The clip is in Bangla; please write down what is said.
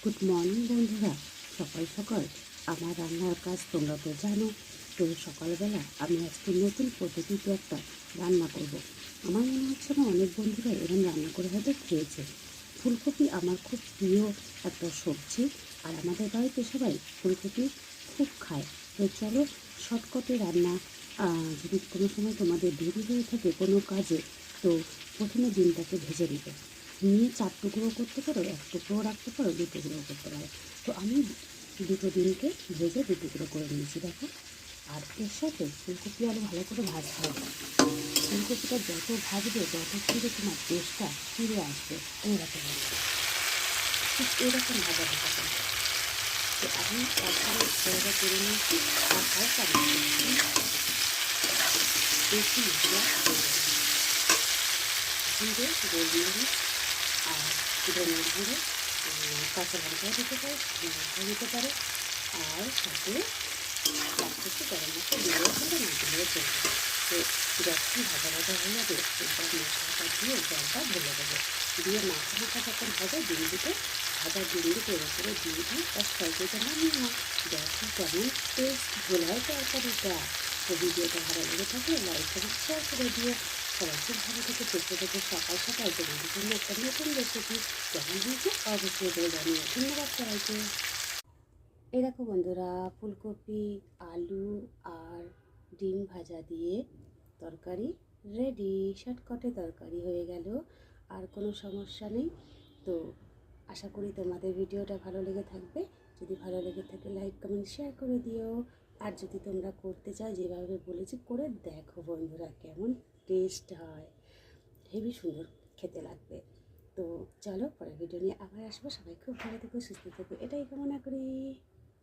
গুড মর্নিং বন্ধুরা। সকাল সকাল আমার রান্নার কাজ তোমরা তো জানো। তো সকালবেলা আমি আজকে নতুন পদ্ধতিতে একটা রান্না করব। আমার মনে হচ্ছে না অনেক বন্ধুরা এরকম রান্না করে হয়তো খেয়েছে। ফুলকপি আমার খুব প্রিয় একটা সবজি, আর আমাদের বাড়িতে সবাই ফুলকপি খুব খায়। তো চলো শর্টকাটে রান্না। যদি কোনো সময় তোমাদের দেরি হয়ে থাকে কোনো কাজে, তো প্রথমে ডিমটাকে ভেজে নিবে, নিয়ে 4 টুকরো করতে পারো, 1 টুকরো রাখতে পারো, 2 টুকরো করতে পারো। তো আমি দুটো ডিমকে ভেজে 2 টুকরো করে নিয়েছি, দেখো। আর এর সাথে ফুলকপি আরও ভালো করে ভাজতে হবে। ফুলকপিটা যত ভাজবে তত কিন্তু তোমার টেস্টটা ফিরে আসবে। এইরকম ঠিক এরকম ভাজা ভাজা করবে। তো আমি একবারে জায়গা করে নিয়েছি, আর হালকা বেশি মশলা জিরে, গোলমরিচ আর ধনের গুঁড়ো, কাঁচা লঙ্কাও দিতে পারে, লঙ্কাও দিতে পারে, আর সাথে একটু গরম মশলা দিলেও চলবে, না দিলেও চলবে। তো যখন ভাজা ভাজা হয়ে যাবে এবার মশলাটা দিয়ে জলটা ঢেলে দেবে, দিয়ে মাখা মাখা যখন হবে ডিম দুটো, ভাজা ডিম দুটো এর উপরে দিয়ে দিয়ে এক সাইডে নামিয়ে নাও। দেখো কেমন টেস্ট ঝোলায় তরকারিটা। তো ভিডিওটা ভালো লেগে থাকলে লাইক এবং শেয়ার করে দিও। সবাই খুব ভালো থেকে দেখতে দেখতে সকাল সকাল তোমাদের জন্য একটা নতুন রেসিপি কেমন হয়েছে অবশ্যই করে জানিও। ধন্যবাদ সবাইকে। এই দেখো বন্ধুরা, ফুলকপি, আলু আর ডিম ভাজা দিয়ে তরকারি রেডি। শর্টকাটে তরকারি হয়ে গেল, আর কোনো সমস্যা নেই। তো আশা করি তোমাদের ভিডিওটা ভালো লেগে থাকবে। যদি ভালো লেগে থাকে লাইক কমেন্ট শেয়ার করে দিও। আর যদি তোমরা করতে চাও যেভাবে বলেছি করে দেখো বন্ধুরা, কেমন টেস্ট হয়, হেবি সুন্দর খেতে লাগবে। তো চলো পরের ভিডিও নিয়ে আবার আসবো। সবাই খুব ভালো থেকো, সুস্থ থেকো, এটাই কামনা করি।